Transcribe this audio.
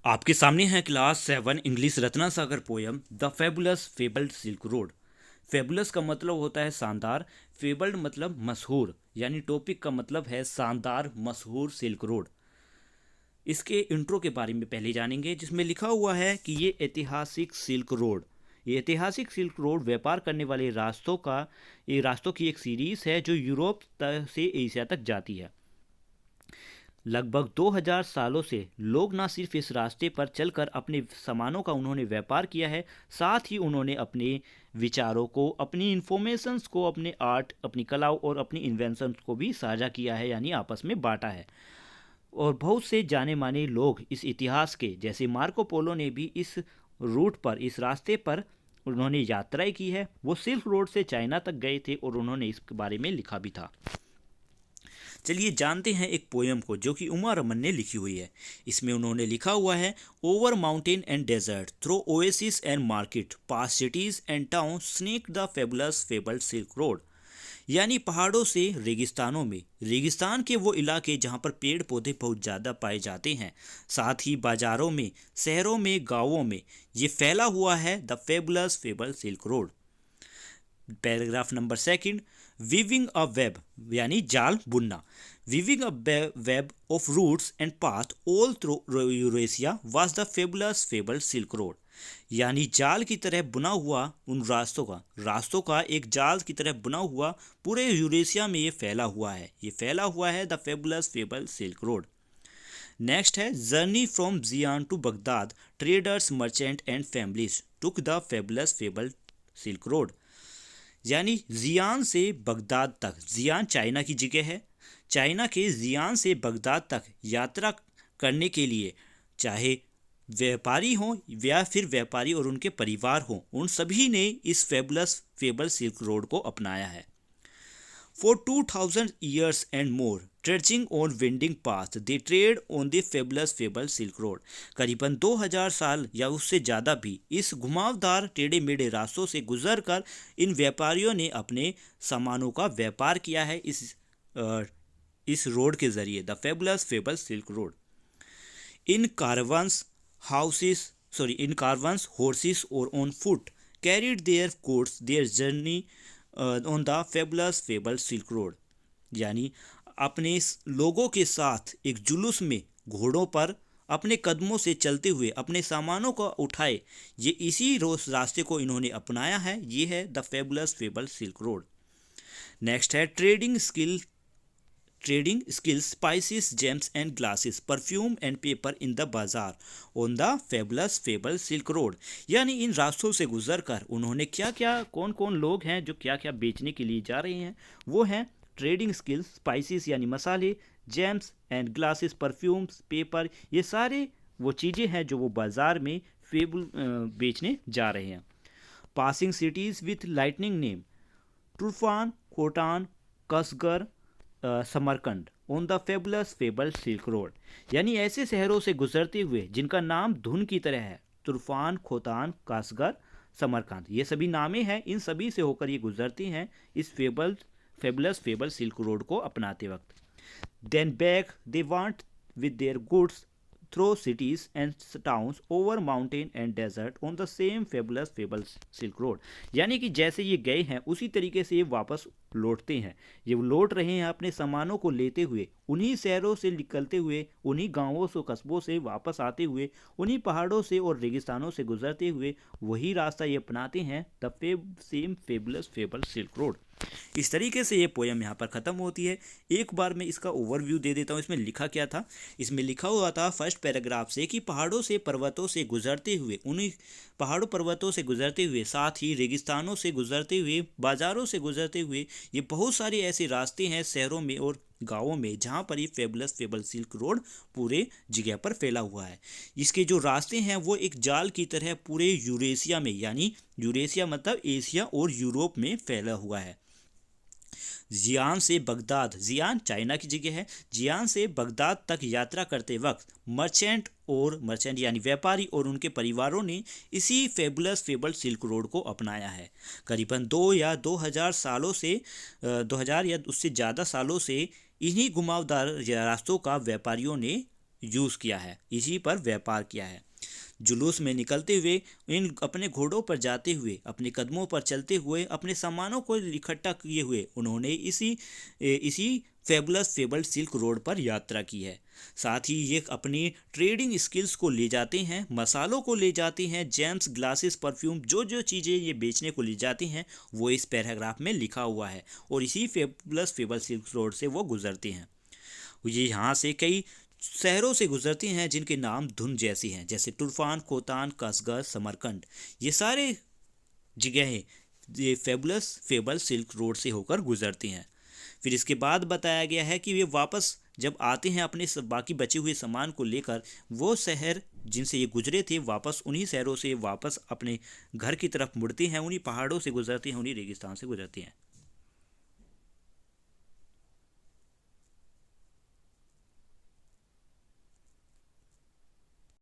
आपके सामने है class 7 English Ratna Sagar poem the fabulous fabled silk road. Fabulous का मतलब होता है शानदार, फेबल्ड मतलब मशहूर, यानी टॉपिक का मतलब है शानदार मशहूर सिल्क रोड। इसके इंट्रो के बारे में पहले जानेंगे, जिसमें लिखा हुआ है कि ये ऐतिहासिक सिल्क रोड व्यापार करने वाले रास्तों की एक सीरीज है जो यूरोप से एशिया तक जाती है। लगभग 2000 सालों से लोग न सिर्फ इस रास्ते पर चलकर अपने सामानों का उन्होंने व्यापार किया है, साथ ही उन्होंने अपने विचारों को, अपनी इंफॉर्मेशंस को, अपने आर्ट, अपनी कलाओं और अपनी इन्वेंशंस को भी साझा किया है, यानी आपस में बांटा है। और बहुत से जाने माने लोग इस इतिहास के, जैसे मार्को पोलो ने भी इस रूट पर, इस रास्ते पर उन्होंने यात्राएं की है। वो सिल्क रोड से चाइना तक गए थे और उन्होंने इसके बारे में लिखा भी था। चलिए जानते हैं एक पोयम को, जो कि उमा रमन ने लिखी हुई है। इसमें उन्होंने लिखा हुआ है, over mountain and desert, through oasis and market, pass cities and town, snake the fabulous fabled silk road. यानी पहाड़ों से रेगिस्तानों में, रेगिस्तान के वो इलाके जहाँ पर पेड़ पौधे बहुत ज़्यादा पाए जाते हैं, साथ ही बाजारों में, शहरों में, गांवों में ये फैला हुआ है the fabulous fable silk road. Paragraph number second, weaving a web, यानी जाल बुनना। Weaving a web of routes and path all through Eurasia was the fabulous fable silk road. यानी जाल की तरह बुना हुआ उन रास्तों का एक जाल की तरह बुना हुआ पूरे यूरेशिया में ये फैला हुआ है the fabulous fable silk road. Next है, journey from Xi'an to Baghdad, traders, merchant and families took the fabulous fable silk road. यानी जियान से बगदाद तक, जियान चाइना की जगह है, चाइना के जियान से बगदाद तक यात्रा करने के लिए, चाहे व्यापारी हों या फिर व्यापारी और उनके परिवार हों, उन सभी ने इस फेबुलस फेबल सिल्क रोड को अपनाया है। For 2000 years and more, trudging on winding paths, they trade on the fabulous fable Silk Road। करीबन 2000 साल या उससे ज़्यादा भी इस घुमावदार टेढ़े मेढ़े रास्तों से गुजरकर इन व्यापारियों ने अपने सामानों का व्यापार किया है इस रोड के जरिए, the fabulous fable silk road. In caravans in caravans, horses or on foot, carried their journey on the fabulous fable Silk Road। यानी अपने लोगों के साथ एक जुलूस में, घोड़ों पर अपने कदमों से चलते हुए अपने सामानों को उठाए, ये इसी रोज रास्ते को इन्होंने अपनाया है। ये है the fabulous fable silk road. Next है, trading skills, spices, gems and glasses, perfume and paper in the bazaar on the fabulous fable Silk Road। यानी इन रास्तों से गुजरकर उन्होंने क्या क्या, कौन कौन लोग हैं जो क्या क्या बेचने के लिए जा रहे हैं, वो हैं ट्रेडिंग स्किल्स, स्पाइसेस यानी मसाले, James and glasses, perfumes, paper, ये सारे वो चीज़ें हैं जो वो बाज़ार में बेचने जा रहे हैं। Passing cities with lightning name, Turfan, Khotan, Kashgar, Samarkand on the fabulous fable silk road. यानी ऐसे शहरों से गुजरते हुए जिनका नाम धुन की तरह है, तुर्फान, खोतान, कासगर, समरकंद, ये सभी नामे हैं। इन सभी से होकर ये गुजरते हैं इस फेबुलस फेबल सिल्क रोड को अपनाते वक्त। Then back they want with their goods through cities and towns, over mountain and desert on the same fabulous fable silk road. यानी कि जैसे ये गए हैं उसी तरीके से ये वापस लौटते हैं। ये लौट रहे हैं अपने सामानों को लेते हुए, उन्हीं शहरों से निकलते हुए, उन्हीं गांवों से, कस्बों से वापस आते हुए, उन्हीं पहाड़ों से और रेगिस्तानों से गुजरते हुए वही रास्ता ये अपनाते हैं, the same fabulous fable silk road. इस तरीके से ये पोयम यहाँ पर ख़त्म होती है। एक बार मैं इसका ओवरव्यू दे देता हूँ, इसमें लिखा क्या था। इसमें लिखा हुआ था फर्स्ट पैराग्राफ से कि पहाड़ों से पर्वतों से गुजरते हुए, उन्हीं पहाड़ों पर्वतों से गुजरते हुए, साथ ही रेगिस्तानों से गुजरते हुए, बाज़ारों से गुजरते हुए, ये बहुत सारे ऐसे रास्ते हैं शहरों में और गाँवों में जहाँ पर ये फेबुलस फेबल सिल्क रोड पूरे जगह पर फैला हुआ है। इसके जो रास्ते हैं वो एक जाल की तरह पूरे यूरेशिया में, यानी यूरेशिया मतलब एशिया और यूरोप में फैला हुआ है। जियान से बगदाद, जियान चाइना की जगह है, जियान से बगदाद तक यात्रा करते वक्त मर्चेंट यानी व्यापारी और उनके परिवारों ने इसी फेबुलस फेबल सिल्क रोड को अपनाया है। करीबन 2000 सालों से 2000 या उससे ज़्यादा सालों से इन्हीं घुमावदार रास्तों का व्यापारियों ने यूज़ किया है, इसी पर व्यापार किया है। जुलूस में निकलते हुए, इन अपने घोड़ों पर जाते हुए, अपने कदमों पर चलते हुए, अपने सामानों को इकट्ठा किए हुए उन्होंने इसी फेबुलस फेबल्ड सिल्क रोड पर यात्रा की है। साथ ही ये अपनी ट्रेडिंग स्किल्स को ले जाते हैं, मसालों को ले जाते हैं, जेम्स, ग्लासेस, परफ्यूम, जो जो चीज़ें ये बेचने को ले जाते हैं वो इस पैराग्राफ में लिखा हुआ है, और इसी फेबुलस फेबल्ड सिल्क रोड से वो गुजरते हैं। ये यहाँ से कई शहरों से गुजरती हैं जिनके नाम धुन जैसी हैं, जैसे तुर्फान, खोतान, कसगज, समरकंद। ये सारे जगहें ये फेबुलस फेबल सिल्क रोड से होकर गुजरती हैं। फिर इसके बाद बताया गया है कि वे वापस जब आते हैं अपने बाकी बचे हुए सामान को लेकर, वो शहर जिनसे ये गुजरे थे वापस उन्हीं शहरों से वापस अपने घर की तरफ मुड़ते हैं, उन्हीं पहाड़ों से गुजरते हैं, उन्हीं रेगिस्तान से गुजरते हैं।